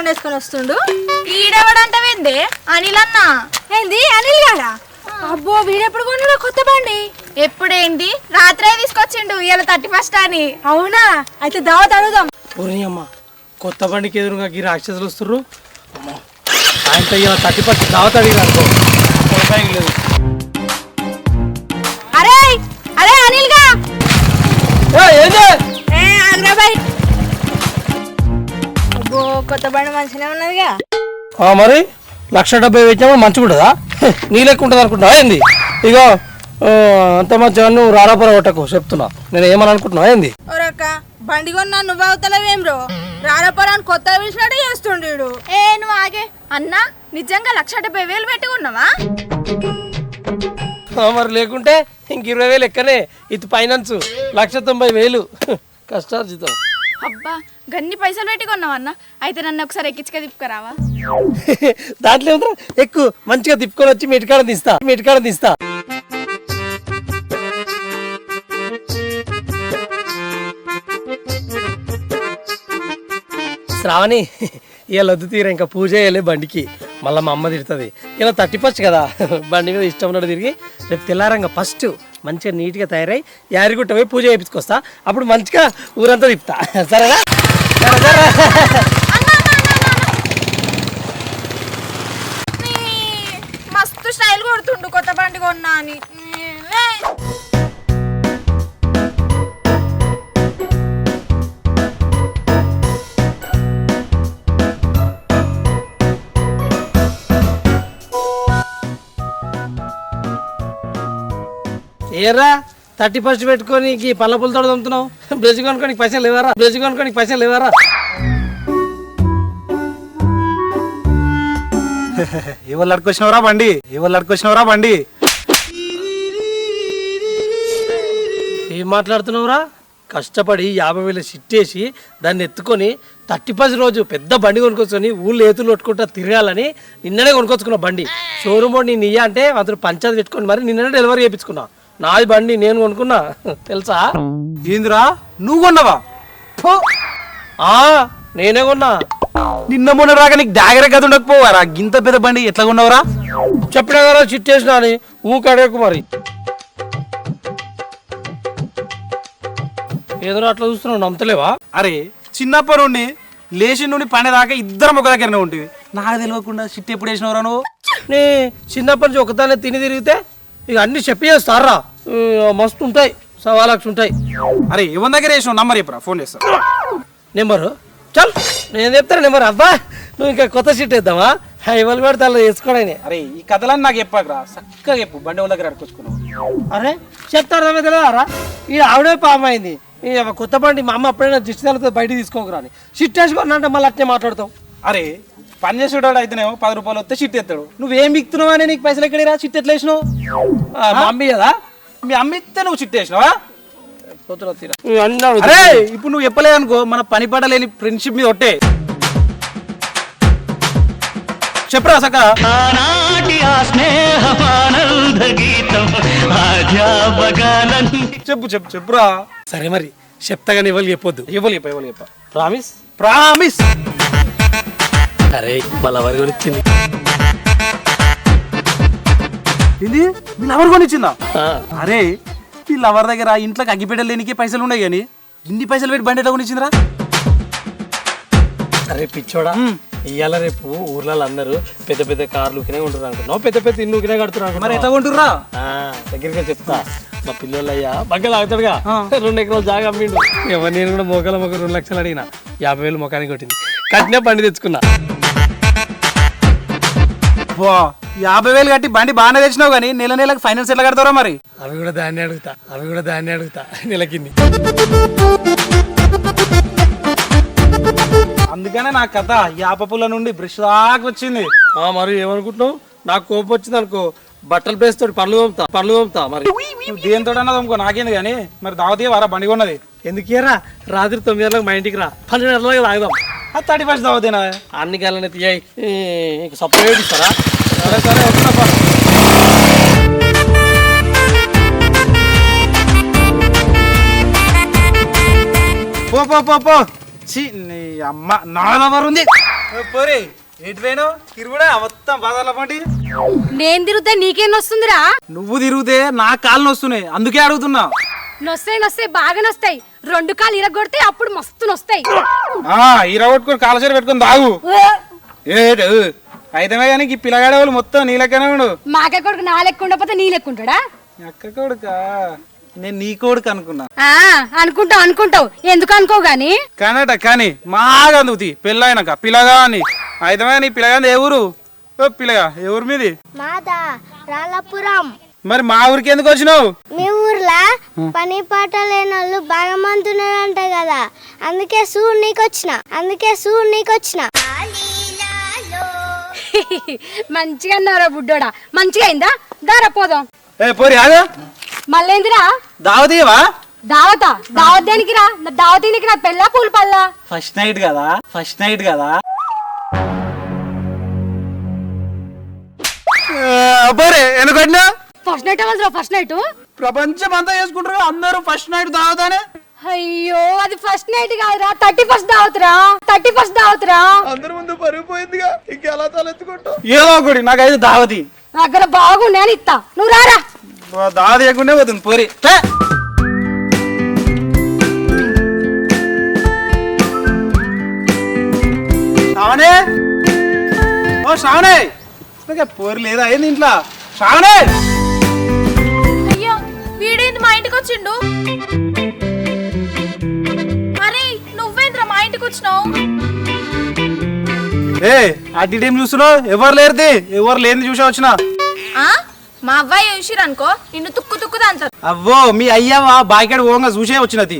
బండి వేసుకొని వస్తుండు. ఈడెవడంటవేంది? అనిల్ అన్న. ఏంది అనిల్ గారా? అబ్బో వీడెప్పుడు కొన్నాడు కొత్త బండి? ఎప్పుడేంటి రాత్రే తీసుకొచ్చిండు ఇలా 31 అని. అవునా? అయితే దావత్ అడుగుదాం. ఓరి అమ్మ కొత్త బండికి ఎదురుగా ఈ రాక్షసులు వస్తుర్రు. ఆయనతో ఇలా 31 దావత్ అడిగారు. లేదు అరే అరే అనిల్ గా ఆగ్రాబాయ్. అబ్బో కొత్త బండి మంచిగా ఉన్నదిగా. మరి 1,70,000 పెట్టామో మంచిగా ఉంటుందా? నీ లెక్క ఉంటుంది అనుకుంటున్నా ఏంది? ఇగో అంత మంచిగా నువ్వు రారాపుర కొట్టకు చెప్తున్నా. నేను ఏమని అనుకుంటున్నా ఏంది? ఓరక్క బండి కొన్నా నువ్వు అవుతలేవేం రో? రారాపురాన్ని కొత్త పిలిచినట్టు చేస్తుండీడు. నువ్వు ఆగే అన్నా, నిజంగా 1,70,000 పెట్టుకున్నావా? మరి లేకుంటే ఇంక 20,000 ఎక్కనే. ఇది ఫైనాన్స్ 1,90,000 కష్టార్జితం. అబ్బా గన్ని పైసలు పెట్టుకున్నావా అన్న? అయితే నన్ను ఒకసారి ఎక్కించుక తిప్పుకరావా? దాంట్లో ఏమో ఎక్కువ మంచిగా తిప్పుకొని వచ్చి మెటికాడ తీస్తా. శ్రావణి ఇలా వద్దు తీరా, ఇంకా పూజ చేయలే బండికి. మళ్ళీ మా అమ్మ తిడుతుంది. ఇలా 31 కదా, బండి మీద ఇష్టం ఉన్నట్టు తిరిగి రేపు తెల్లారంగా ఫస్ట్ మంచిగా నీట్గా తయారై యారిగుట్ట పోయి పూజ చేయించుకొస్తా. అప్పుడు మంచిగా ఊరంతా తిప్పుతా. సరేనా? మస్తు స్టైల్ కొడుతుండు కొత్త బండి కొన్నా అని. ఏరా 31 పెట్టుకొని పళ్ళ పులతో తమ్ముతున్నావు. బ్రెజ్ కొనుక్కోనికి పైసలు లేవారా? ఎవరు అడుకొచ్చినవరా బండి? ఏం మాట్లాడుతున్నావురా? కష్టపడి 50,000 సిట్టేసి దాన్ని ఎత్తుకొని 31 రోజు పెద్ద బండి కొనుక్కొచ్చుకొని ఊళ్ళో ఏతులు కొట్టుకుంటా తిరగాలని నిన్ననే కొనుక్కొచ్చుకున్నా బండి. షోరూమ్ వాడు నేను ఇయ్య అంటే అతను పంచాయతీ పెట్టుకొని మరి నిన్ననే డెలివరీ చేయించుకున్నా. నాది బండి నేను కొనుక్కున్నా తెలుసా? ఏందిరా నువ్వు కొన్నావా? నేనే కొన్నా. నిన్న మొన్న రాక నీకు డాగరే కదా ఉండకపోవారా? గింత పెద్ద బండి ఎట్లా కొన్నావురా? చెప్పినా కదా చిట్టేసినా అని. ఊకడేకు మరి ఏదో అట్లా చూస్తున్నావు, నమ్మతలేవా? అరే చిన్నప్పటి నుండి లేచి నుండి పండేదాకా ఇద్దరం ఒక దగ్గరనే ఉంటుంది. నాకు తెలియకుండా చిట్టి ఎప్పుడు వేసినవరా నువ్వు? నీ చిన్నప్పటి నుంచి ఒకదాన్ని తిని తిరిగితే ఇక అన్ని చెప్పి చేస్తారా? మస్తు ఉంటాయి, 1,00,000 ఉంటాయి. అరే ఎవరి దగ్గర వేసినావు? నంబర్ చెప్పరా, ఫోన్ చేస్తా. నెంబరు చల్ నేను చెప్తాను నెంబర్. అబ్బా నువ్వు ఇంకా కొత్త సీట్ వేద్దామా? ఇవాళ పెడితే అలా వేసుకోవడానే. అరే ఈ కథలన్నీ నాకు చెప్పాకరా, చక్కగా చెప్పు. బండి వాళ్ళ దగ్గర అడుకొచ్చుకున్నావు. అరే చెప్తారు తెలియదారా? ఈ ఆవిడే పామైంది. కొత్త బండి మా అమ్మ అప్పుడైనా దిష్టితో బయటికి తీసుకోకరా అని సిట్ వేసుకున్నా మళ్ళీ అట్నే మాట్లాడతావు. అరే పని చేసేవాడు అయితేనేమో 10 రూపాయలు వస్తే చిట్టి ఎత్తాడు. నువ్వేం బిక్తున్నావు అని నీకు పైసలు ఎక్కడిరా? చిట్టి ఎట్లా వేసినావు? మా అమ్మ కదా, మీ అమ్మ ఇస్తే నువ్వు చిట్టి వేసినావా? అరే ఇప్పుడు నువ్వు చెప్పలేదు అనుకో, మన పని పడలేని ఫ్రెండ్షిప్ మీద ఒట్టే. చెప్పరా సక? చెప్పురా. సరే మరి చెప్తాగాని ఇవ్వాలి చెప్పొద్దు. ఇవ్వాలి చెప్ప. ప్రామిస్. అరే మళ్ళీ వరి కొనిచ్చింది. ఇది మీ లవర్ కొనిచ్చిందా? అరే ఈ లవర్ దగ్గర ఇంట్లోకి అగ్గిపెట్టెలు లేనికే పైసలు ఉన్నాయి కానీ ఇన్ని పైసలు పెట్టి బండి ఎట్లా కొనిచ్చిందిరా? అరే పిచ్చోడా, ఇవాళ రేపు ఊర్లలో అందరూ పెద్ద పెద్ద కార్లు ఊకినే కొంటున్నారు అనుకున్నావు, పెద్ద పెద్ద ఇల్లు ఊకినే కడుతున్నారు. మరి ఎట్లా కొంటుర్రా? దగ్గరగా చెప్తా. మా పిల్లలు అయ్యా బగ్గలు ఆగుతాడుగా 2 ఎకరాలు జాగా అమ్మిండు. ఎవరు నేను కూడా మొక్కల 2 లక్షలు అడిగిన 50,000 మొఖానికి కొట్టింది. కట్టినా బండి తెచ్చుకున్నా. 50,000 కట్టి బండి బాగానే తెచ్చినావు కానీ నెలకు ఫైనాన్స్ ఎట్లా కడతారా మరి? అవి కూడా దాన్ని అడుగుతా నెలకింది. అందుకనే నా కథ యాపపుల నుండి బ్రష్ దాకా వచ్చింది. మరి ఏమనుకుంటున్నావు? నాకు కోపం వచ్చింది అనుకో, బట్టలు ప్లేస్ తోటి పళ్ళు తోముతా. మరి దేంతో అన్నది నాకేంది కానీ మరి దావతీయ వారా బండి కొన్నది? ఎందుకేరా? రాత్రి 9 గంటలకు మా ఇంటికి రా, 12 గంటలకు తాగుదాం. 31 దావతీనా? అన్ని గంటలనే తీయాయి. సపరేట్ ఇస్తారా? సరే వస్తున్నా. పో నీ అమ్మ నా లవర్ ఉంది. పోరే ఎటు పోయినావు తిరుగుడా మొత్తం బజార్ల పంటి నేను తిరిగితే నీకేం వస్తుందిరా? నువ్వు తిరిగితే నా కాళ్ళు వస్తున్నాయి అందుకే అడుగుతున్నా. నొస్తాయి బాగా నొస్తాయి. 2 కాళ్ళు ఇరగొడితే అప్పుడు మస్తు నొస్తాయి. ఇరగొట్టుకుని కాలచేరు పెట్టుకుని తాగు. ఏడు అయితే కానీ ఈ పిల్లగాడే వాళ్ళు మొత్తం నీ లెక్కనే ఉండు. మాకే కొడుకు నా లెక్క ఉండకపోతే నీ లెక్క ఉంటాడా? అక్క కొడుక నేను నీ కొడుకు అనుకున్నా. అనుకుంటావు ఎందుకు అనుకో గాని కానట కానీ మాగా అందుకుతి పెళ్ళైనాక పిల్లగా అని అయితే నీ పిల్లగా ఏ ఊరు? పిల్లగా ఏ ఊరు మీది? మాదా రాళ్ళపురం. మరి మా ఊరికి ఎందుకు వచ్చినావు? మీ ఊర్లో పని పాట లేని వాళ్ళు బాగా మంది ఉన్నారంట కదా, అందుకే నీకు వచ్చిన. మంచిగా అన్నారా బుడ్డోడా? మంచిగా అయిందా? దారా పోదాం. పోరి ఆగా మళ్ళేందిరా దావతీయవా? దావత్ దేనికి రా? దావతీనికి నా పెళ్ళ పూలు పల్లా ఫస్ట్ నైట్ కదా పోరే ఎందుకన్నా ఫస్ట్ నైట్ అవ్వదురా. ఫస్ట్ నైట్ ప్రపంచం అంతా చేసుకుంటారు అందరూ ఫస్ట్ నైట్ దావతానే. అయ్యో అది ఫస్ట్ నైట్ కాదురా, 31st దావతురా. అందరి ముందు పరిగిపోయిందిగా ఇంకెలా తలెత్తుకుంటావు? ఏదో ఒకటి నాకైతే దావతి అక్కడ బాగుండే అని ఇస్తా, నువ్వు రారా. దావతి లేకుండా పోతుంది పోరి. శ్రావణే ఓ శ్రావణే పోరి లేదా ఏంది ఇంట్లో? శ్రావణే అయ్యో వీడేంది మా ఇంటికి వచ్చిండు? అరే నువ్వేంద్రా మా ఇంటికి వచ్చినావు? అటు టైం చూస్తున్నావు? ఎవరు లేనిది చూసా వచ్చిన. మా అవ్వాయి చూసిరు అనుకో నిన్ను తుక్కు అంటారు. అవ్వో మీ అయ్యవా బాయికాడు ఓంగా చూసే వచ్చినది.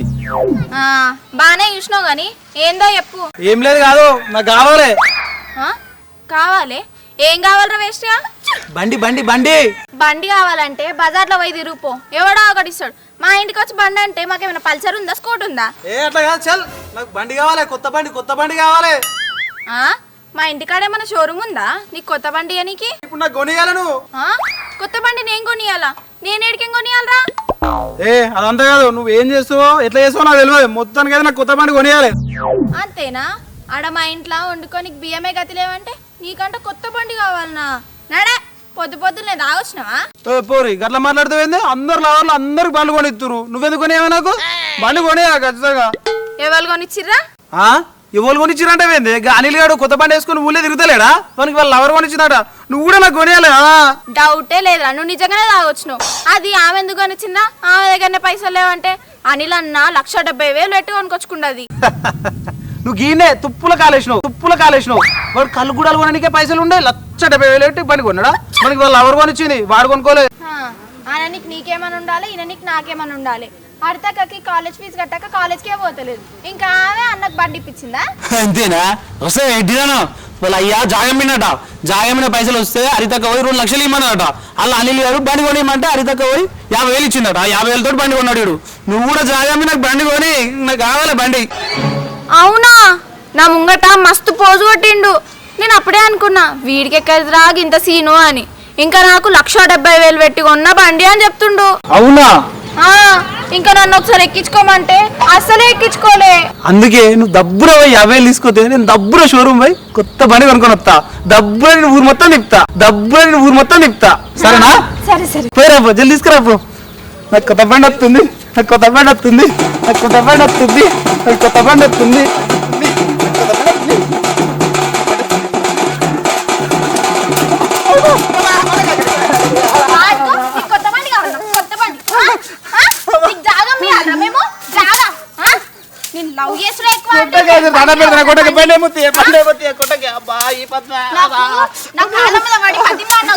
బానే చూసినావు గాని ఏందో చెప్పు. ఏం లేదు కాదు నాకు కావాలి. కావాలి? ఏం కావాలరా వేస్ట్ గా? బండి కావాలంటే బజార్ లో పోయి తిరుగుపో, ఎవడో ఒకటి ఇస్తాడు. మా ఇంటికి వచ్చి బండి అంటే మాకేమైనా పల్సర్ ఉందా, స్కూట్ ఉందా? అట్లా కాదు చల్, నాకు బండి కావాలి, కొత్త బండి కావాలి. మా ఇంటికాడ ఏమైనా షోరూమ్ ఉందా నీకు కొత్త బండి అనికి? ఇప్పుడు నాకు కొనియాల నువ్వు. కొత్త బండి నేను కొనియాలా? నేను ఏడికేం కొనియాలరా? అదంతా కాదు, నువ్వు ఏం చేస్తావో ఎట్లా చేస్తావో నాకు తెలియదు. మొత్తానికి అయితే నాకు కొత్త బండి కొనియాలి. అంతేనా? ఆడ మా ఇంట్లో వండుకొని బియ్యమే గతి లేవంటే నీకంటే కొత్త బండి కావాలనా? నడే పొద్దునే తాగొచ్చినావా? పోరి గట్లా మాట్లాడుతావేంది? అందరు లవర్లు అందరికి బండ్లు కొనిస్తున్నారు, నువ్వెందుకు కొనియావా? నాకు బండి కొనియాలి ఖచ్చితంగా. ఎవరు కొనిచ్చిర్రా? ఎవరు కొనిచ్చిరంటే ఏంది? అనిల్ గారు కొత్త బండి వేసుకుని ఊళ్ళే తిరుగుతలేడా? మనకి వాళ్ళ లవర్ కొనిచ్చిందట, నువ్వు కూడా నాకు కొనియాలి. డౌటే లేదురా, నువ్వు నిజంగానే తాగొచ్చినావు. అది ఆమె ఎందుకు కొనిచ్చిందా? ఆమె దగ్గరనే పైసలు లేవంటే అనిల్ అన్న 1,70,000 పెట్టి కొనుకొచ్చుకుండది. నువ్వు గీనే తుప్పుల కాలేసినావు. వాడు కళ్ళు గుడాలు కొనడానికే పైసలు ఉండే, 1,70,000 పెట్టి బండి కొన్నాడా? మనకి వాళ్ళ లవర్ కొనిచ్చింది, వాడు కొనుక్కోలేదు. ఆయనకి నీకేమని ఉండాలి, ఈయన నీకు నాకేమని ఉండాలి? అర్థకకి కాలేజ్ ఫీజు కట్టాక కాలేజ్కే పోతలేదు, ఇంకా ఆమె అన్నకు బండి ఇప్పించిందా? అంతేనా? వస్తే ఎడ్డిదాను వాళ్ళ అయ్యా జాగమైన పైసలు వస్తే హరితక్క పోయి 2 లక్షలు ఇమ్మన్నాడట. అలా అనిల్ గారు బండి కొనియమంటే హరితక్క పోయి 50,000 ఇచ్చిందట. 50,000 తోటి బండి కొన్నాడు. నువ్వు కూడా జాగమ్మి నాకు బండి కొని, నాకు కావాలి బండి. అవునా? నా ముంగట మస్తు పోజు కొట్టిండు. నేను అప్పుడే అనుకున్నా వీడికి ఎక్కడిరా ఇంత సీను అని. ఇంకా నాకు 1,70,000 పెట్టి కొన్న బండి అని చెప్తుండు. అవునా? ఇంకా నన్ను ఒకసారి ఎక్కించుకోమంటే అస్సలే ఎక్కించుకోలే. అందుకే నువ్వు దబ్బుర 50,000 తీసుకొస్తే నేను దబ్బుర షోరూమ్ పోయి కొత్త బండి కొనుక్కొని వస్తా. దబ్బుర నేను ఊరు మొత్తం తిప్పుతా. సరేనా? సరే పోయిరాపో, జల్ది తీసుకురాపో. నాకు కొత్త బండి వస్తుంది.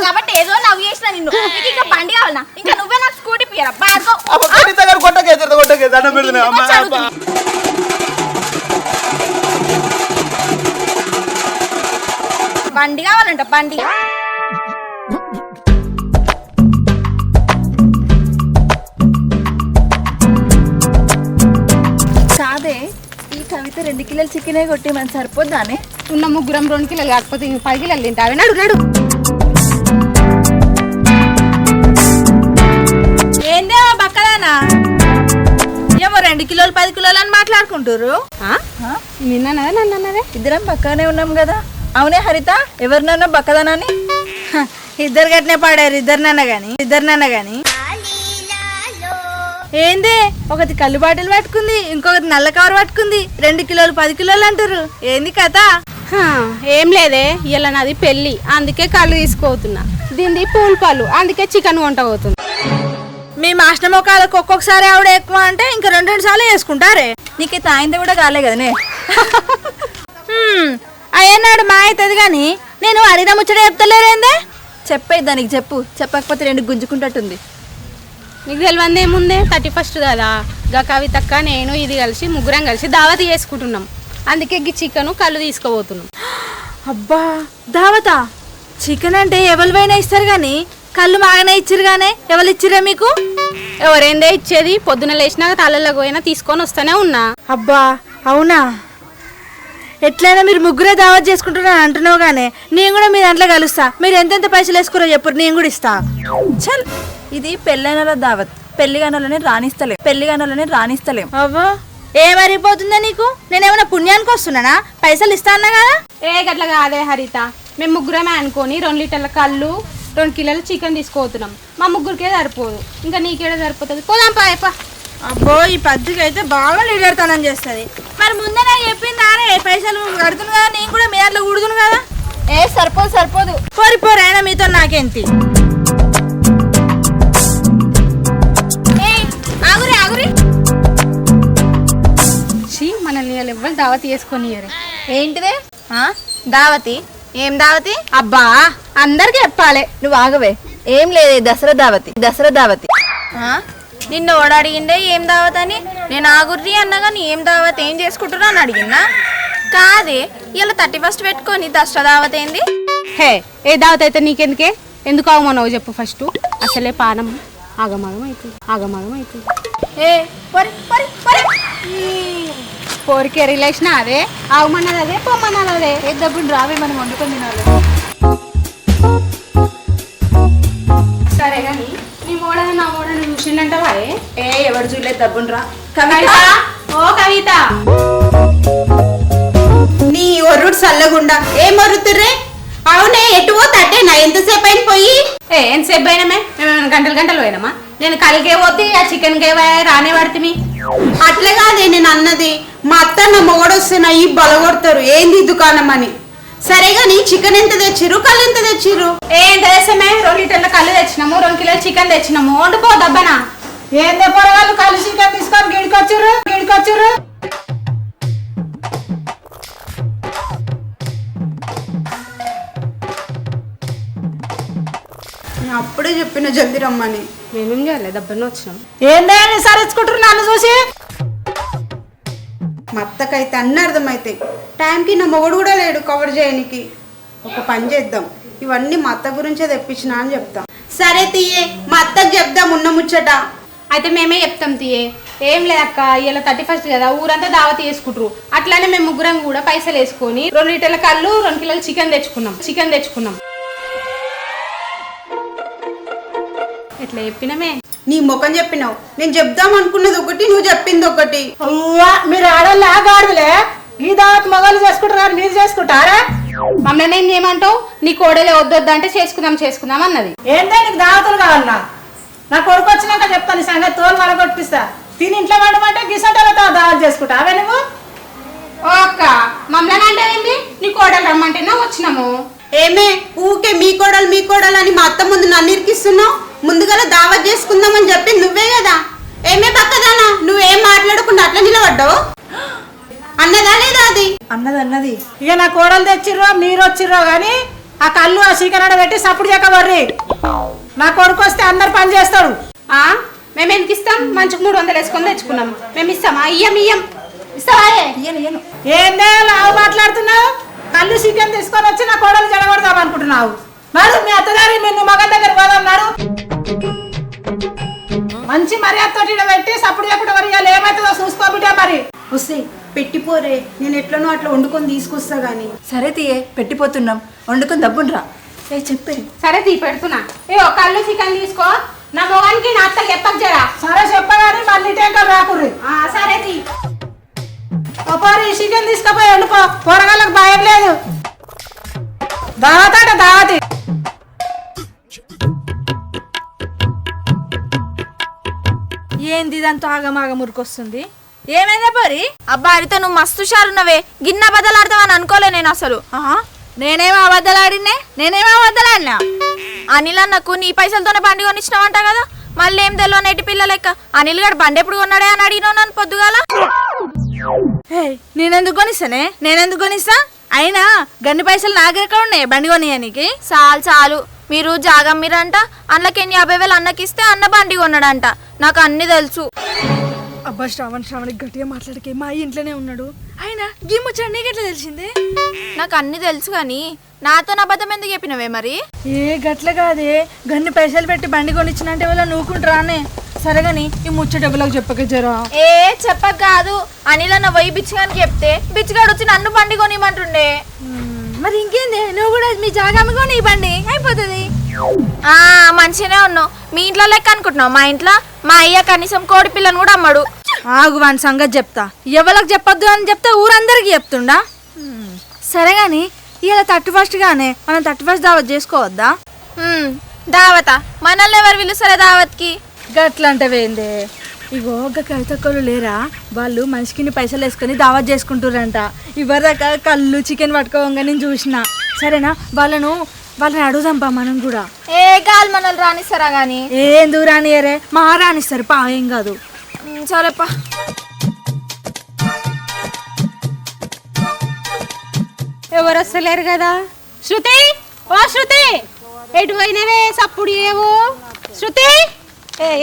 కాబట్టి ఏదో లవ్ చేసిన నిన్ను. ఇంకా బండి కావాలన్నా? ఇంకా నువ్వే నాకు స్కూటీ పియరా? బండి కావాలంట బండి. కాదే ఈ కవిత 2 కిలోలు చికెనే కొట్టి మన సరిపోద్దానే? ఉన్న ముగ్గురం 2 కిలోలు కాకపోతే 10 కిలోలు తింటావే. నడు ఏందేమో బక్కదానా? ఏమో 2 2 కిలోలు 10 కిలోలు అని మాట్లాడుకుంటారు. నిన్నదే నన్నదే ఇద్దరం పక్కనే ఉన్నాం కదా. అవునే హరిత, ఎవరినన్నా బక్కదనాన్ని ఇద్దరు గట్నే పాడారు. ఇద్దరినన్నా గాని ఏంది, ఒకటి కళ్ళు బాటిల్ పట్టుకుంది, ఇంకొకటి నల్ల కవర్ పట్టుకుంది. 2 కిలోలు 10 కిలోలు అంటారు. ఏంది కథ? ఏం లేదే, ఇలా నాది పెళ్ళి, అందుకే కళ్ళు తీసుకోతున్నా. దీనిది పూల పళ్ళు, అందుకే చికెన్ వంట అవుతుంది. మీ మాస్టర్ మొక్కలకు ఒక్కొక్కసారి ఆవిడ ఎక్కువ అంటే ఇంకా 2 సార్లు వేసుకుంటారే. నీకు తాయింది కూడా కాలే కదనే. అయ్యన్నాడు మా అవుతుంది కానీ నేను అడిగిన ముచ్చట చెప్తలేరేందే. చెప్పేది దానికి చెప్పు, చెప్పకపోతే 2 గుంజుకుంటట్టుంది. నీకు తెలియదు ఏముందే, 31st కదా, గా కవితక్క నేను ఇది కలిసి ముగ్గురం కలిసి దావత్ చేసుకుంటున్నాం. అందుకే ఈ చికెన్ కళ్ళు తీసుకోబోతున్నాం. అబ్బా దావతా, చికెన్ అంటే ఎవరివైనా ఇస్తారు కానీ కళ్ళు బాగానే ఇచ్చిరు గానే. ఎవరు ఇచ్చిరా మీకు? ఎవరేందే ఇచ్చేది, పొద్దున లేచినాక తలలోకి పోయినా తీసుకొని వస్తూనే ఉన్నా. అబ్బా అవునా? ఎట్లయినా మీరు ముగ్గురే దావత్ చేసుకుంటున్నాను అంటున్నావు కానీ నేను కూడా మీ దాంట్లో కలుస్తా. మీరు ఎంతెంత పైసలు వేసుకోరో చెప్పు, నేను కూడా ఇస్తా. చల్, ఇది పెళ్ళైన దావత్, పెళ్లిగానోళ్ళని రాణిస్తలేం. అవ్వా ఏమరిపోతుందా నీకు? నేనేమన్నా పుణ్యానికి వస్తున్నానా? పైసలు ఇస్తా అన్నా కదా. గట్ల కాదే హరిత, మేము ముగ్గురమే అనుకొని 2 లీటర్ల కళ్ళు 2 కిలోల చికెన్ తీసుకోతున్నాం. మా ముగ్గురికే సరిపోదు, ఇంకా నీకేడే సరిపోతుంది. పోదాం పాయపా. అబ్బో ఈ పద్ధతికి అయితే బాగా లీడర్తనం చేస్తుంది. మరి ముందే నాకు చెప్పింది అరే, పైసలు కడుతును కదా, నేను కూడా మీ దాంట్లో కూడుతును కదా. సరిపోదు పోరి అయినా మీతో నాకేంటి. ఆగురి మనల్ని ఎవ్వరు దావత్ చేసుకొని ఏంటిదే దావతి? ఏం దావతి? అబ్బా అందరికి చెప్పాలి. నువ్వు ఆగవే. ఏం లేదే, దసరా దావతి. నిన్ను ఓడ అడిగిండే ఏం దావత్ అని. నేను ఆగుర్రి అన్నగా నీ ఏం దావత్, ఏం చేసుకుంటున్నా అని అడిగినా. కాదే, ఇలా 31st పెట్టుకొని దసరా దావత్ ఏంది? హే, ఏ దావత్ అయితే నీకెందుకే, ఎందుకు ఆగమన్నావు చెప్పు ఫస్ట్. అసలే పానం ఆగమాగం అవుతుంది. ఏ పరి పోరికే రిలేషన్ అదే, ఆగమన్నది అదే, పొమ్మన్నది అదే. ఏ డబ్బులు రావే, మనం వండుకొని తినాలి. సరే కానీ నీ మోడని నా మోడని చూసిండంటావా? ఎవరు చూడలేదు, డబ్బులు రా. కవిత, ఓ కవిత, నీ ఒర్రుడు చల్లగుండా ఏం ఒర్రుతుర్రే? అవునే, ఎటు పోతాటేనా? ఎంతసేపు అయిన పోయి? ఎంతసేపు పోయినామే? మేము గంటలు పోయినామా? నేను కలిగే పోతే ఆ చికెన్ కే రానే పడుతుంది. అట్లా కాదే నేను అన్నది, మా అత్త నా మొగడొస్తున్నా ఈ బలగొడతారు ఏంది దుకాణం అని. సరే గాని చికెన్ ఎంత తెచ్చిర్రు, కళ్ళు ఎంత తెచ్చిర్రు? ఎంత తెస్తామే? 2 లీటర్ల కళ్ళు తెచ్చినాము, 2 కిలోల చికెన్ తెచ్చినాము. వండుకో దబ్బనా. ఏందే పొరగాళ్ళు కళ్ళు చికెన్ తీసుకొని గిడికొచ్చురు. అప్పుడే చెప్పిన జల్దీ రమ్మని. మేమేం చేయాలి, దబ్బన వచ్చినాం. ఏందే సరించుకుంటారు నన్ను చూసి? మా అత్తకైతే అన్నీ అర్థమైతాయి. టైంకి నా మొగడు కూడా లేడు కవర్ చేయడానికి. ఒక పని చేద్దాం, ఇవన్నీ మా అత్త గురించే తెప్పించిన అని చెప్తాం. సరే తీయే, మా అత్తకు చెప్దాం ఉన్న ముచ్చట. అయితే మేమే చెప్తాం తీయే. ఏం లేదక్క, ఇలా 31st కదా, ఊరంతా దావత్ చేసుకుంటారు. అట్లానే మేము ముగ్గురం కూడా పైసలు వేసుకొని 2 లీటర్ల కళ్ళు 2 కిలోల చికెన్ తెచ్చుకున్నాం. ఎట్లా చెప్పినమే? నీ ముఖం చెప్పినావు, నేను చెప్దాం అనుకున్నది ఒకటి, నువ్వు చెప్పింది ఒకటి. మీరు ఆడోళ్ళు ఆగాడులే, ఈ దావత్ మగవాళ్ళు చేసుకుంటారు, మీరు చేసుకుంటారా? మమ్మల్ని ఏం చేయమంటావు? నీ కోడలే వద్దొద్దు అంటే చేసుకుందాం అన్నది. ఏందే నీకు దావతులు కావాలన్నా? నా కొడుకు వచ్చినాక చెప్తాను, సంగతి తోలు మల కొట్టిస్తా. తిని ఇంట్లో వండమంటే గిసంటలతో దావత్ చేసుకుంటా. అవే నువ్వు ఓ అక్క, మమ్మల్ని అంటే ఏంది? నీ కోడలు రమ్మంటేనే వచ్చినాము. ఏమే ఊకే మీ కోడలు అని మా అత్త ముందు నన్ను ఇరికిస్తున్నావు? ముందుగా దావత్ చేసుకుందామని చెప్పి నువ్వే కదా. ఏమే పక్కదానా, నువ్వేం మాట్లాడకుండా అట్లా నిలబడ్డావు? అన్నదా లేదా? అది అన్నది. ఇక నా కోడలు తెచ్చిర్రో మీరు వచ్చిర్రో కానీ ఆ కళ్ళు ఆ చీకరాడ పెట్టి సప్పుడు చెక్కబర్రి. నా కొడుకు వస్తే అందరు పని చేస్తాడు. మేము ఎందుకు ఇస్తాం? మంచికి 300 వేసుకొని తెచ్చుకున్నాం. మేము ఇస్తామా? ఇయ్యం. ఇస్తావా? ఏందే లావు మాట్లాడుతున్నావు? కళ్ళు చికెన్ తీసుకొని వచ్చి నా కోడలు జడగొడదాం అనుకుంటున్నావు? నాడు మీ అత్తగారి నిన్ను మగ దగ్గర పోదాం నాడు. మంచి మర్యాదతో పెట్టి సప్పుడు చెప్పుడు మరి ఏమవుతుందో చూసుకోబిట్టా. మరి వస్తే పెట్టిపోరే, నేను ఎట్లనో అట్లా వండుకొని తీసుకొస్తా గానీ. సరే తీయే, పెట్టిపోతున్నాం, వండుకొని దబ్బుండ్రా. చెప్పే. సరే పెడుతున్నా. కళ్ళు చికెన్ తీసుకో, నా మొగానికి నా అత్తకి చెప్పక జరా. సరే చెప్పగానే మళ్ళీ టెంకలు రాకుర్రి. సరే తీ. ఒపారి చికెన్ తీసుకుపోయి వండుకో, కూరగాయలకు భయం లేదు. దావత దావతి. ఏంది ఇదంతా ఆగమాగ మురికొస్తుంది? ఏమైందా పోరి? అబ్బా హరిత నువ్వు మస్తు షారున్నవే, గిన్నె బదలాడతావని అనుకోలే నేను అసలు. నేనేమో అబద్ధాలాడినా? అనిల్ అన్నకు నీ పైసలతోనే బండి కొనిచ్చినావంట కదా, మళ్ళీ ఏం తెలియదు నేటి పిల్ల లెక్క. అనిల్ గడు బండి ఎప్పుడు కొన్నాడే అని అడిగినావు నన్ను పొద్దుగాల. నేనెందుకు కొనిస్తా? అయినా గన్ని పైసలు నా దగ్గర ఉన్నాయి బండి కొనియానికి. చాలు మీరు జాగమ్మిరంట, అన్నకి 50,000 అన్నకిస్తే అన్న బండి కొన్నాడంట. నాకు అన్ని తెలుసు. అబ్బా శ్రావణి గట్టిగా మాట్లాడికే, మా ఇంట్లోనే ఉన్నాడు. అయినా గీ ముచ్చట నీకెట్లా తెలిసింది? నాకు అన్ని తెలుసు కానీ నాతో అబద్ధం ఎందుకు చెప్పినవే మరి? ఏ గట్ల కాదే, గన్ని పైసలు పెట్టి బండి కొనిచ్చినంటే వాళ్ళ నూకుంటారానే. సరేగాని ఈ ముచ్చట ఎవరికి చెప్పక జరా. చెప్పక కాదు, అనిల్ అన్న పోయి బిచ్చిగానికి చెప్తే బిచ్చిగాడు వచ్చి నన్ను బండి కొనిమంటుండే. మరి ఇంకేంది, నువ్వు కూడా మీ జాగామి కొని ఈ బండి అయిపోతుంది. మంచిగానే ఉన్నావు. మీ ఇంట్లో లెక్క అనుకుంటున్నావు? మా ఇంట్లో మా అయ్య కనీసం కోడి పిల్లను కూడా అమ్మడు. ఆగు వాని సంగతి చెప్తా. ఎవరికి చెప్పొద్దు అని చెప్తే ఊరందరికి చెప్తుండా. సరేగాని ఇలా 31 గానే మనం 31 దావత్ చేసుకోవద్దా? దావత మనల్ని ఎవరు పిలుస్తారా దావత్కి? గట్లంటవేందే? ఇగో ఒక కవితక్కలు లేరా, వాళ్ళు మనిషికి పైసలు వేసుకొని దావత్ చేసుకుంటారంట. ఇవరిదాకా కళ్ళు చికెన్ పట్టుకోవంగా నేను చూసిన. సరేనా, వాళ్ళని అడుగుదాంపా మనం కూడా. గాలి మనల్ని రానిస్తారా గాని? ఎందుకు రానియరే, మా రానిస్తారు పా, ఏం కాదు. సరేపా. ఎవరు వస్తలేరు కదా. శృతి, ఓ శృతి, ఎటు పోయినవే? సప్పుడు ఏవో. శృతి,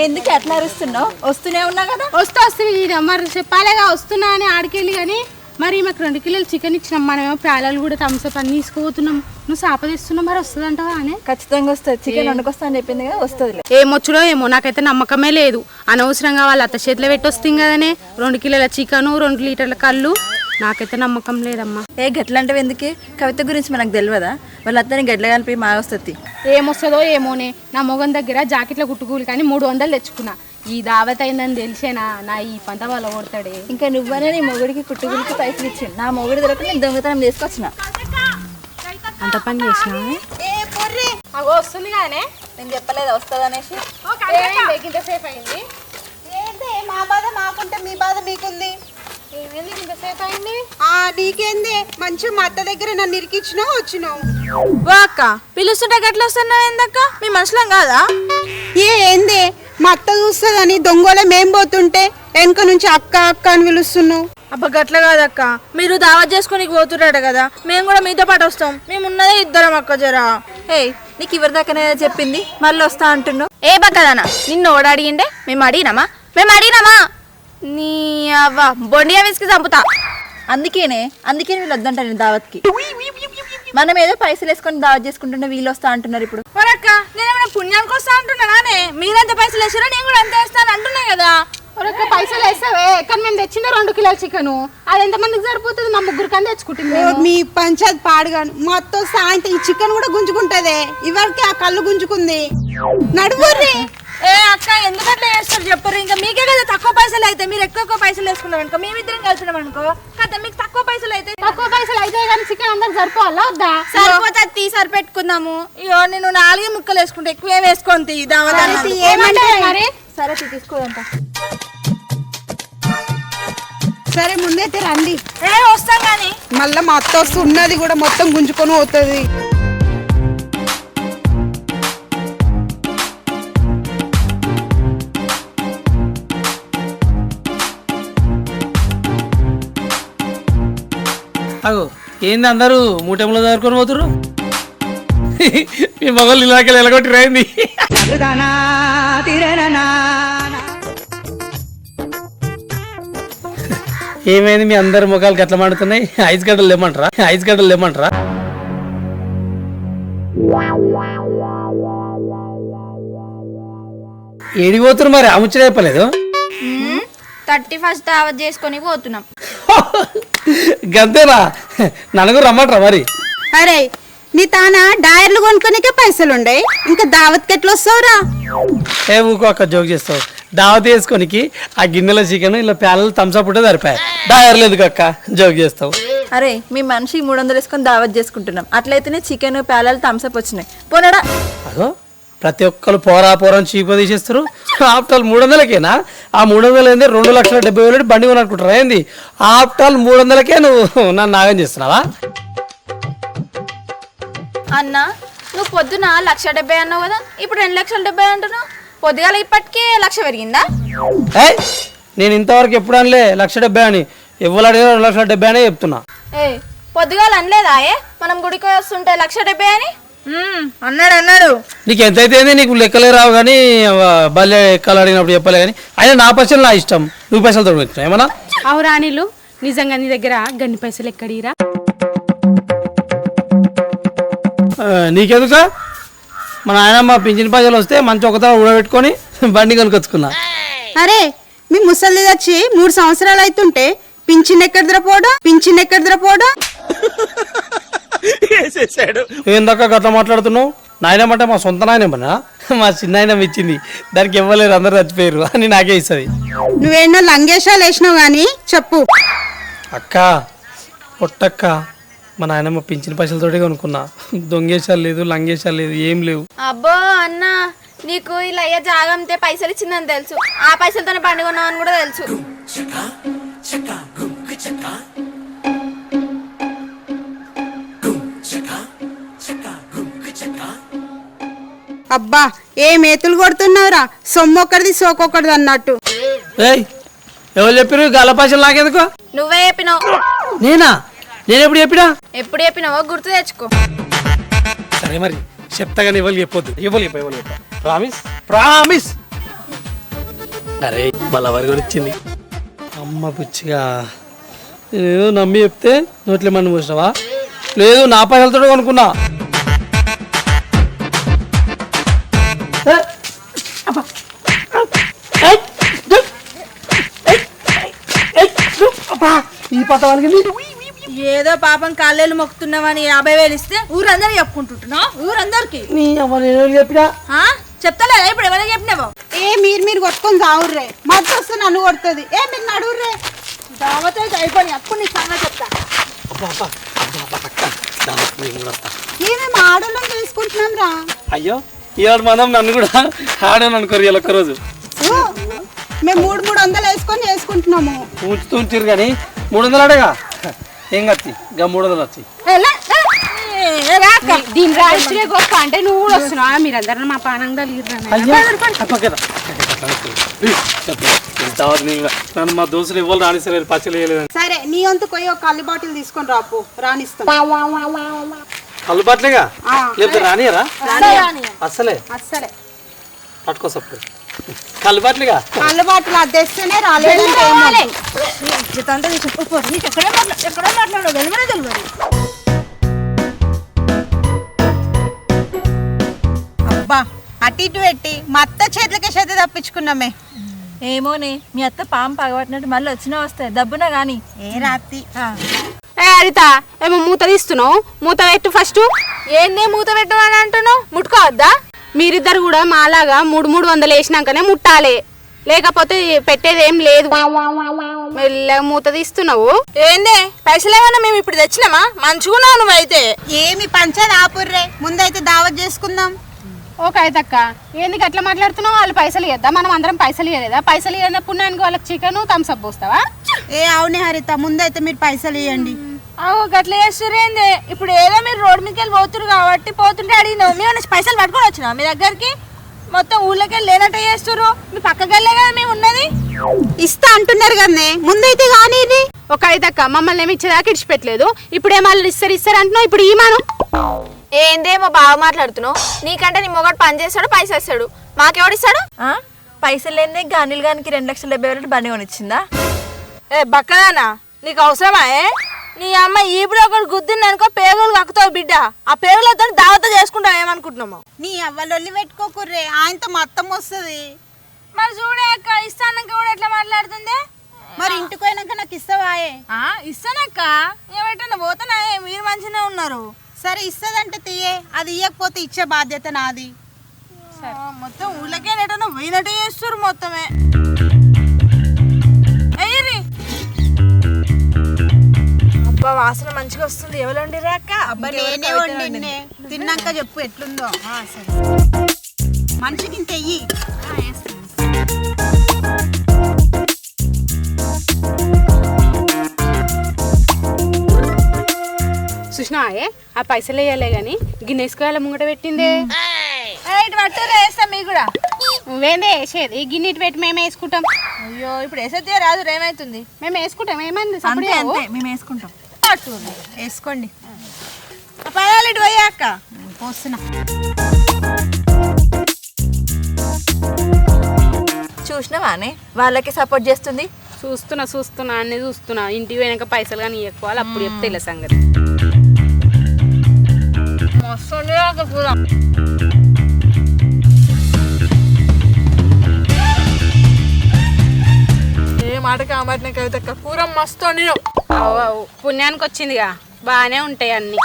ఎందుకు అట్లా అరుస్తున్నావు? వస్తూనే ఉన్నా కదా. వస్తుంది మరి చెప్పాలేగా వస్తున్నా అని ఆడికెళ్ళి. కానీ మరి మాకు 2 కిలోలు చికెన్ ఇచ్చినాం, మనమేమో ప్యాలలు కూడా థమ్స్అప్ అన్ని తీసుకుపోతున్నాం. నువ్వు సాపదిస్తున్నావు, మరి వస్తుంది అంటావా అని? ఖచ్చితంగా వస్తుంది. చికెన్ వండుకొస్తా అని చెప్పింది కదా, వస్తుంది. ఏమొచ్చుడో ఏమో, నాకైతే నమ్మకమే లేదు. అనవసరంగా వాళ్ళ అత్త చేతిలో పెట్టి వస్తుంది కదనే 2 కిలోల చికెను, 2 లీటర్ల కళ్ళు. నాకైతే నమ్మకం లేదమ్మా. గట్లంటే ఎందుకే? కవిత గురించి మనకు తెలియదా? వాళ్ళ అత్తని గడ్ల కలిపి మా వస్తుంది. ఏమొస్తుందో ఏమోనే. నా మొగన్ దగ్గర జాకెట్ల కుట్టుకూలి కానీ 300 తెచ్చుకున్నా. ఈ దావత్ అయిందని తెలిసేనా నా ఈ పంట వాళ్ళ కొడతాడే. ఇంకా నువ్వనే నీ మొగుడికి కుట్టుగులికి పైసలు ఇచ్చిండు. నా మొగుడి దగ్గర నేను దొంగతనం తీసుకొచ్చిన. అంత పని చేసిన వస్తుంది కానీ నేను చెప్పలేదు వస్తుంది అనేసి. ఇంతసేపు అయింది. మా బాధ మాకుంటే మీ బాధ మీకుంది. ఏమైంది ఇంతసేపు అయింది? నీకేంది, మంచిగా మా అత్త దగ్గర నన్ను ఇరికిచ్చినావు వచ్చినావు. అక్క పిలుస్తుంటే గట్ల వస్తున్నావు ఏందక్క? మీ మనుషులం కాదా? ఏందే మా అత్త చూస్తుందని దొంగల మేం పోతుంటే వెనుక నుంచి అక్క అక్క అని పిలుస్తున్నావు. అబ్బా గట్ల కాదక్క, మీరు దావత్ చేసుకుని పోతున్నాడు కదా, మేము కూడా మీతో పాటు వస్తాం. మేము ఉన్నదే 2 అక్క జరా. నీకు ఎవరిదాకానే చెప్పింది, మళ్ళీ వస్తా అంటున్నావు. బక్కదానా, నిన్ను ఓడ అడిగిండే? మేము అడిగినామా? నీ అవ్వ బొండియా విసికి చంపుతా. అందుకే వీళ్ళు వద్దంట నేను దావత్కి. మనం ఏదో పైసలు వేసుకొని దావత్ చేసుకుంటుంటే వీళ్ళు వస్తా అంటున్నారు ఇప్పుడు. అక్క నేనేమైనా పుణ్యానికి వస్తా అంటున్నానే? మీరంత పైసలు వేసారో నేను కూడా అంత వేస్తాను అంటున్నా కదా. పైసలు వేస్తావే, కానీ మేము తెచ్చిన 2 కిలోల చికెను అది ఎంతమందికి సరిపోతుంది? మా 3 కన్నా తెచ్చుకుంటుంది. మీ పంచాయత్ పాడుగాను మొత్తం సాయంత్రం ఈ చికెన్ కూడా గుంజుకుంటదే. ఇవరికి ఆ కళ్ళు గుంజుకుంది. నడువుర్రి. అక్క ఎందుకంటే చేస్తారు చెప్పరు? ఇంకా మీకే కదా తక్కువ పైసలు అయితే, మీరు ఎక్కువ పైసలు వేసుకున్నారు అనుకో, మేమిద్దరం కలిసినాం అనుకో కదా మీకు తక్కువ పైసలు అయితే. తక్కువ పైసలు అయితే కానీ చికెన్ అందరికి సరిపోవాలా వద్దా? సరిపోతుంది, సరిపెట్టుకుందాము. ఇయో నేను 4 ముక్కలు వేసుకుంటే ఎక్కువ ఏం వేసుకోండి. ఏమంటే మరి సరే తీసుకోదంట. సరే ముందైతే రండి. వస్తాం కానీ మళ్ళా మా అత్త వస్తున్నది కూడా మొత్తం గుంజుకొని పోతుంది. అగో ఏంది అందరూ మూటెంలో చదువుకొని పోతురు? మీ మగళ్ళు ఇలాగే ఎలగొట్టి రాయింది. ఏమైంది మీ అందరి ముఖాలు గట్ల మాడుతున్నాయి? ఐస్ గడ్డలు లేమంటారా? ఏడిపోతున్నారు మరి? అముచ్చట చెప్పలేదు. 31 దావత్ చేసుకొని పోతున్నాం. గంతేనా? నలుగురు రమ్మంటారా మరి? అరే నీ తాన డయర్లు కొనుక్కోనికే పైసలు ఉండే ఇంకా దావత్కి ఎట్లా వస్తావురా? ఏ ఊకో అక్క జోక్ చేస్తావు. దావత్ వేసుకోనికి ఆ గిన్నెల చికెన్ ఇలా ప్యాలలు థమ్స్అప్ ఉంటే సరిపోయాయి. డయర్లు ఎందుకు అక్క జోక్ చేస్తావు? అరే మీ మనిషికి 300 వేసుకొని దావత్ చేసుకుంటున్నాం, అట్లయితేనే చికెన్ ప్యాలలు థమ్స్అప్ వచ్చినాయి. పోనాడా అదో ప్రతి ఒక్కరు పోరాని చీప తీసేస్తారు. ఆఫ్టర్ 300కేనా? ఆ 300 ఏంది 2,70,000 బండి కొనుక్కుంటారా ఏంది? ఆఫ్టర్ 300కే నువ్వు నన్ను నాగం చేస్తున్నావా? అన్నా నువ్వు పొద్దున 1,70,000 అన్నావు కదా, ఇప్పుడు 2,70,000 అంటున్నావు. పొద్దుగాల ఇప్పటికే 1,00,000 పెరిగిందా? నేను ఇంతవరకు ఎప్పుడు అనలే 1,70,000 అని. ఎవరు అడిగినా 2,70,000 అనే చెప్తున్నా. ఏ పొద్దుగాల అనలేదా మనం గుడికి వస్తుంటే 1,70,000 అని? అన్నాడు. నీకు ఎంతైతే ఏంది, నీకు లెక్కలే రావు కానీ బల్లె ఎక్కలు అడిగినప్పుడు చెప్పలే కానీ అయినా నా పైసలు నా ఇష్టం. నువ్వు పైసలు తొడుగుతున్నా ఏమన్నా? అవు రాణిలు నిజంగా నీ దగ్గర గన్ని పైసలు ఎక్కడిరా? నీకెందుక? మన ఆయన పింఛన్ పైసలు వస్తే మంచి ఒకతో ఊడబెట్టుకొని బండి కొనుకొచ్చుకున్నా. అరే మీ ముసలి వచ్చి 3 సంవత్సరాలు అవుతుంటే పింఛన్ ఎక్కడ పోవడం? ఏందక్క గట్లా మాట్లాడుతున్నావు? నాయనమంటే మా సొంత నాయనమ్మనా? మా చిన్న ఆయన ఇచ్చింది, దానికి ఇవ్వలేరు, అందరు చచ్చిపోయారు అని నాకే ఇస్తుంది. నువ్వేనో లంగేషాలు వేసినావు గానీ చెప్పు. అక్క పొట్టక్క, మా నాయనమ్మ పింఛన్ పైసలతోటి కొనుక్కున్నా. దొంగేశాలు లేదు, లంగేశాలు లేదు, ఏం లేవు. అబ్బో అన్న, నీకు ఇలా అయ్యే జాగంతే పైసలు ఇచ్చిందని తెలుసు, ఆ పైసలతోనే బండి కొన్నావని కూడా తెలుసు. అబ్బా ఏ మేతులు కొడుతున్నావురా, సొమ్మొక్కడిది సోకొక్కడిది అన్నట్టు. ఏయ్ ఎవరు చెప్పారు గల పైసలు నాకెందుకు? నువ్వే చెప్పినావు. నేను ఎప్పుడు చెప్పినా? ఎప్పుడు చెప్పినావో గుర్తు తెచ్చుకో. సరే మరి చెప్తా కానీ ఎవరు చెప్పొద్దు. ఎవరు ప్రామిస్. అరే మళ్ళా వరి వచ్చింది అమ్మ పిచ్చిగా. నేను నమ్మి చెప్తే నోట్లే మన్ను పోసినావా? లేదు నా పైసలతో కొనుక్కున్నా. ఈ పట్టవానికి ఏదో పాపం కాళ్ళేళ్ళు మొక్కుతున్నావని 50,000 ఇస్తే ఊరందరూ చెప్పుకుంటుంటున్నావు. ఊరందరికి నీ అమ్మ నేను చెప్పినా చెప్తలే. ఇప్పుడు ఎవరైనా చెప్పినావో ఏ మీరు కొట్టుకొని చావుర్రే, మధ్య వస్తే నన్ను కొడుతుంది. ఏ మీరు నడువుర్రే. దావత్ అయితే అయిపోయి అప్పుడు నీ సంగతి చెప్తా. ఏమేమి ఆడోళ్ళని తెలుసుకుంటున్నాం రా. అయ్యో ఇవాళ మనం నన్ను కూడా ఆడాను అనుకోరు ఇలా ఒక్కరోజు. మేము 300 వేసుకొని చేసుకుంటున్నాము. ఉంచుతుంటారు కానీ 300 అడేగా ఏం కత్తి ఇంకా 300 వచ్చి దీని రాజులే గొప్ప అంటే నువ్వు కూడా వస్తున్నావా? మీరందరూ మా పానంగా నన్ను మా దోస్తులు ఇవ్వాలి రాణిస్తారు పచ్చలు వేయలేదని. సరే నీ వంతు పోయి ఒక కళ్ళు బాటిల్ తీసుకొని రాపు, రాణిస్తాం. కళ్ళు బాట్లేగా లేకపోతే రానియరా? అస్సలే పట్టుకోసప్పుడు కళ్ళు బాట్లేగా. కళ్ళు బాటిల్ అద్దెస్తేనే రాలేదు. ఎక్కడో మాట్లాడో తెలియదు. అబ్బా అటు ఇటు పెట్టి మా అత్త చేతులకే తప్పించుకున్నామే. ఏమోనే మీ అత్త పాము పగబట్టినట్టు మళ్ళీ వచ్చినా వస్తాయి దబ్బునా గాని. ఏ రాత్రి హరిత ఏమో మూత తీస్తున్నావు, మూత పెట్టు ఫస్ట్. ఏందే మూత పెట్టమని అంటున్నావు? ముట్టుకోవద్దా? మీరిద్దరు కూడా మాలాగా 300 వేసినాకనే ముట్టాలి, లేకపోతే పెట్టేది ఏం లేదు. మెల్లగా మూత తీస్తున్నావు. ఏందే పైసలు ఏమన్నా మేము ఇప్పుడు తెచ్చినామా? మంచుకున్నావు నువ్వైతే. ఏమి పంచాది ఆపుర్రే, ముందైతే దావత్ చేసుకుందాం. ఓకే అయితక్క, ఎందుకు అట్లా మాట్లాడుతున్నావు? వాళ్ళు పైసలు ఇద్దా, మనం అందరం పైసలు ఇవ్వలేదా? పైసలు ఇవ్వని పుణ్యానికి వాళ్ళకి చికెన్ థమ్స్అప్ పోస్తావా? ఏ అవునే హరిత, ముందైతే మీరు పైసలు ఇవ్వండి. అవు గట్ల చేస్తురేందే. ఇప్పుడు ఏదో మీరు రోడ్ మీదకి వెళ్ళి పోతురు కాబట్టి పోతుంటే అడిగినావు. మేము పైసలు పట్టుకొని వచ్చినావు మీ దగ్గరికి? మొత్తం ఊళ్ళోకి వెళ్ళి లేనట్టు చేస్తురు. మీ పక్కకి వెళ్ళే కదా మేము ఉన్నది. ఇస్తా అంటున్నారు కదనే, ముందైతే కానీ ఇది ఒక అయితక్క మమ్మల్ని ఏమి ఇచ్చేదాకా ఇడిచిపెట్టలేదు. ఇప్పుడు ఏమన్నా ఇస్తారు అంటున్నావు. ఇప్పుడు ఈ మనం ఏందేమో బాగా మాట్లాడుతున్నావు. నీకంటే నీ మొగడు పని చేస్తాడు, పైసలు ఇస్తాడు, మాకెవడిస్తాడు? పైసలు లేని గానిలు గానికి 2,70,000 బండి కొనిచ్చిందా? ఏ బక్కదానా, నీకు అవసరమా? నీ అమ్మ ఇప్పుడు ఒకటి గుద్దింది అనుకో, పేగులు కక్కుతావు బిడ్డ. ఆ పేగులతో దావత చేసుకుంటావు ఏమనుకుంటున్నాము? నీ అవ్వలొల్లి పెట్టుకోకుర్రే, ఆయనతో మొత్తం వస్తుంది. మరి చూడే అక్క, ఇస్తానక్క కూడా ఎట్లా మాట్లాడుతుంది. మరి ఇంటికి పోయినాక నాకు ఇస్తావాయే? ఇస్తానక్క, ఏమైనా పోతానా? మీరు మంచిగానే ఉన్నారు. సరే ఇస్తుందంటే తీయే, అది ఇవ్వకపోతే ఇచ్చే బాధ్యత నాది. మొత్తం ఊళ్ళకే నెటను పోయినట్టు చేస్తారు మొత్తమే. అయ్యరి అబ్బా వాసన మంచిగా వస్తుంది. ఎవరండి అక్క? అబ్బా నేనే వండిన్నే, తిన్నాక చెప్పు ఎట్లుందో. మనిషికి ఇంత వెయ్యి. సుష్నాయే ఆ పైసలు వేయాలే గాని గిన్నెసుకోవాలి ముంగట పెట్టిందే. వేస్తా మీ కూడా. నువ్వేందే వేసేది? గిన్నె ఇటు పెట్టి మేము వేసుకుంటాం. అయ్యో ఇప్పుడు వేసేదే రాదు, ఏమైతుంది? మేము వేసుకుంటాం. ఏమైంది? అంతే అంతే మేము వేసుకుంటాం. వేసుకోండి. పదాలు ఇటు పోయా అక్క. పోస్తున్నా. చూసినావానే వాళ్ళకి సపోర్ట్ చేస్తుంది. చూస్తున్నా అన్నీ చూస్తున్నా. ఇంటికి పోయినాక పైసలు కానీ ఇవ్వకోవాలి, అప్పుడు చెప్తే ఇలా సంగతి. ఏ మాటకి ఆ మాటనే కవిత కూర మస్తు వండిన. అవు పుణ్యానికి వచ్చిందిగా, బాగానే ఉంటాయి అన్నీ.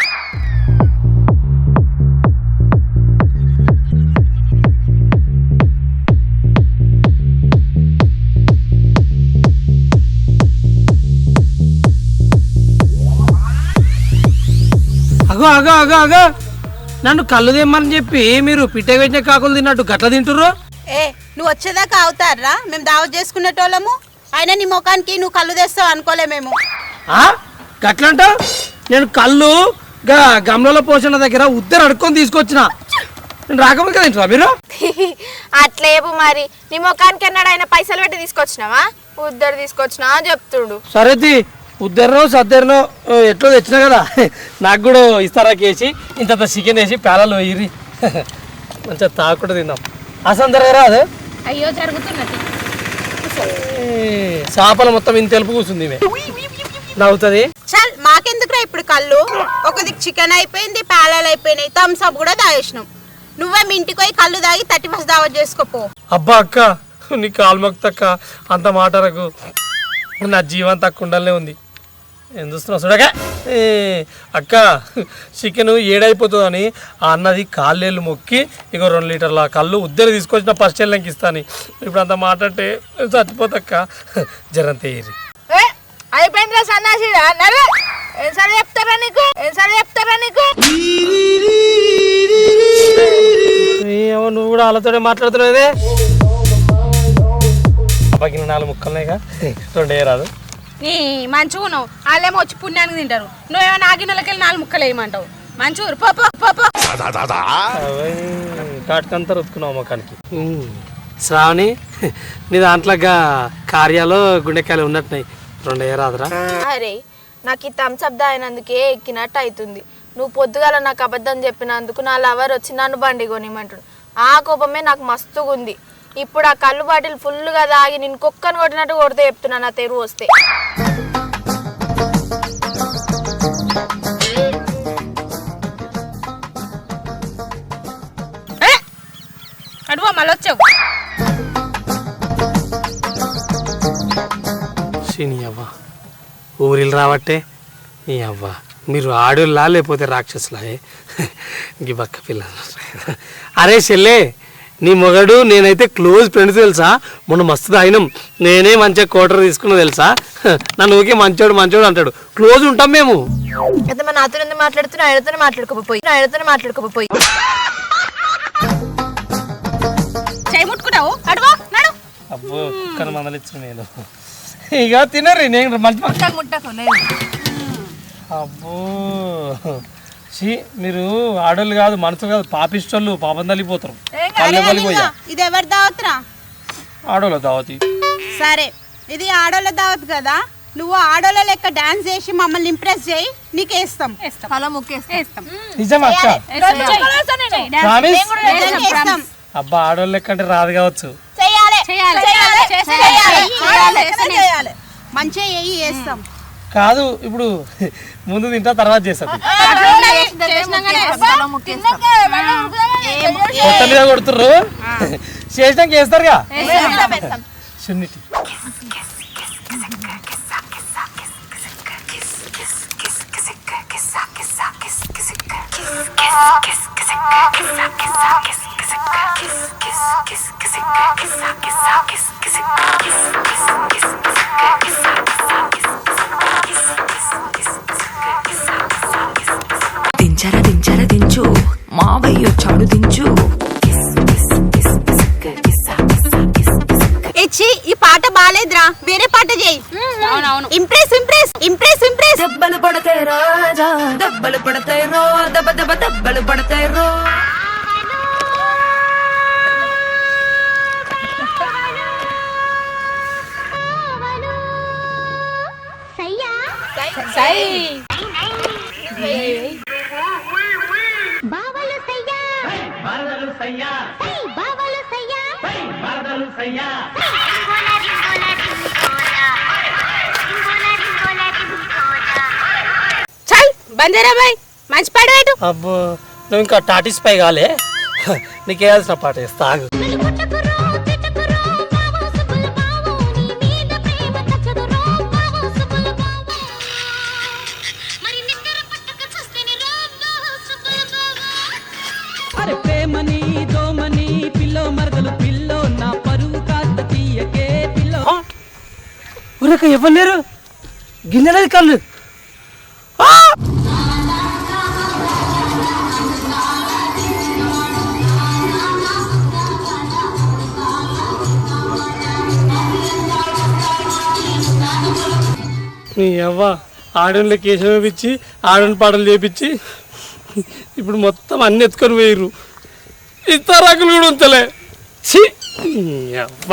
అగో అగో అగో అగో నన్ను కళ్ళు తెమ్మని చెప్పి మీరు పిట్ట పెట్టిన కాకులు తిన్నట్టు గట్ల తింటుర్రు. నువ్వు వచ్చేదాకా అవుతారా? మేము దావత్ చేసుకునేటోళ్ళము. అయినా నీ ముఖానికి నువ్వు కళ్ళు తెస్తావు అనుకోలే మేము. గట్లంటావు? నేను కళ్ళు గమల పోషణ దగ్గర ఉద్దరు అడుక్కొని తీసుకొచ్చిన. నేను రాకపోతే కదా తింటున్నా మీరు. అట్లేపు మరి నీ ముఖానికి అన్నాడు ఆయన పైసలు పెట్టి తీసుకొచ్చినావా? ఉద్దరు తీసుకొచ్చినా చెప్తుడు. సరేది ఉద్దరినో సద్దరినో ఎట్లో తెచ్చినా కదా, నాకు కూడా ఇస్తారా కేసి ఇంత చికెన్ వేసి పేలాలు వేయిరి మంచిగా తాకుండా తిందాం. అసందరగా రాదు. అయ్యో జరుగుతున్నది. చేపల మొత్తం ఇంత తెలుపు కూర్చుంది నవ్వుతుంది. చల్ మాకెందుకురా ఇప్పుడు కళ్ళు? ఒక దిక్కు చికెన్ అయిపోయింది, పేలాలు అయిపోయినాయి, థమ్స్ అప్ కూడా తాగేసినాం. నువ్వే మీ ఇంటికి పోయి కళ్ళు తాగి 31 దావత్ చేసుకోపో. అబ్బా అక్క నీ కాల్మొక్తక్క అంత మాటలకు నా జీవం తక్కువ ఉండాలనే ఉంది. ఏం చూస్తున్నావు చూడగా. అక్క చికెన్ ఏడైపోతుందని ఆ అన్నది కాళ్ళేళ్ళు మొక్కి ఇగో 2 లీటర్ల కళ్ళు ఉద్దరి తీసుకొచ్చిన ఫస్ట్ వెళ్ళకి ఇస్తాను. ఇప్పుడు అంత మాట అంటే చచ్చిపోతక్క. జరంత ఏరి అయిపోయిందిరా సన్నాసిరా. ఎన్సారి చెప్తారా నీకు? నువ్వు కూడా వాళ్ళతోనే మాట్లాడుతున్నావే. అబ్బాకి 4 ముక్కలున్నాయిగా, 2 రాదు. నీ మంచిగా ఉన్నావు. వాళ్ళేమో వచ్చి పుణ్యానికి తింటారు, నువ్వేమో నా గిన్నెలకి వెళ్ళి 4 ముక్కలు వేయమంటావు. మంచూరు పోపో. కాటుకంతా రుతుకున్నావు ముఖానికి. శ్రావణి నీ దాంట్లో కార్యాలో గుండెకాయలు ఉన్నట్టున్నాయి, 2 రాదురా. అరే నాకు ఈ థమ్స్అప్ దాయినందుకే ఎక్కినట్టు అవుతుంది. నువ్వు పొద్దుగాల నాకు అబద్ధం చెప్పినందుకు నా లవర్ వచ్చి నన్ను బండి కొనిమంటాడు. ఆ కోపమే నాకు మస్తుగా ఉంది. ఇప్పుడు ఆ కళ్ళు బాటిల్ ఫుల్గా తాగి నేను కుక్కను కొట్టినట్టు కొడితే చెప్తున్నా నా తెరువు వస్తే. అడుగు మళ్ళీ వచ్చావు. నీ అవ్వ ఊరిలు రావట్టే. ఈ అవ్వ మీరు ఆడోళ్ళా లేకపోతే రాక్షసులా? ఈ బక్క పిల్లలు. అరే చెల్లే నీ మొగడు నేనైతే క్లోజ్ ఫ్రెండ్స్ తెలుసా. మొన్న మస్తు తాగినాం, నేనే మంచిగా క్వార్టర్ తీసుకున్నా తెలుసా. నన్ను ఊకే మంచోడు అంటాడు. క్లోజ్ ఉంటాం మేము. అయితే మన నాతో ఎందుకు మాట్లాడుతున్నా? ఆయనతోనే మాట్లాడుకోపోయి ముట్టుకుంటావు. అడుగు నడు. అబ్బో కుక్కను మందలిచ్చు నేను. ఇక తినరు నేను మంచి ముట్టకు. అబ్బో మీరు ఆడోళ్ళు కాదు, మనసు కాదు, పాపిష్టోళ్ళు, పాపం తల్లిపోతారు. ఇది ఎవరి దావత్రా? ఆడోళ్ళ దావతి. సరే ఇది ఆడోళ్ళ దావత్ కదా, నువ్వు ఆడోళ్ళ లెక్క డాన్స్ చేసి మమ్మల్ని ఇంప్రెస్ చేయి, నీకు వేస్తాం. నిజమా అక్క? అబ్బా ఆడోళ్ళ లెక్క అంటే రాదు కావచ్చు. మంచిగా వేస్తాం. కాదు ఇప్పుడు ముందు తింటా తర్వాత చేస్తుంది. కొత్త మీద కొడుతుర్రు, చేసినాక వేస్తారుగా. సున్నిటి దించరా దించరా దించు మావయ్య వచ్చాడు దించు ఇచ్చి ఈ పాట బాలేదురా వేరే పాట చేయి అవునవును ఇంప్రెస్ ఇంప్రెస్ ఇంప్రెస్ ఇంప్రెస్ దెబ్బలు పడతాయి రాజా దెబ్బలు పడతాయి రో దెబ్బ దెబ్బ దెబ్బలు పడతాయి రో చల్ బందేరా బాయ్ మంచి పాట పెట్టు. అబ్బో నువ్వు ఇంకా టాటిస్పై కాలే నీకు వేయాల్సిన పాట వేస్తా ఆగు. అరే ప్రేమని దోమని పిల్లో మరదలు పిల్లో నా పరువు కాస్త తీయకే పిల్లో. ఊరక ఎవరు లేరు గిన్నెలది కళ్ళు. నీ అవ్వ ఆడోళ్ళ కేశం ఇచ్చి ఆడోళ్ళ పాటలు చేపించి ఇప్పుడు మొత్తం అన్ని ఎత్తుకొని పోయిర్రు. ఇస్తారాకులు కూడా ఉంచలే. ఛీ అవ్వ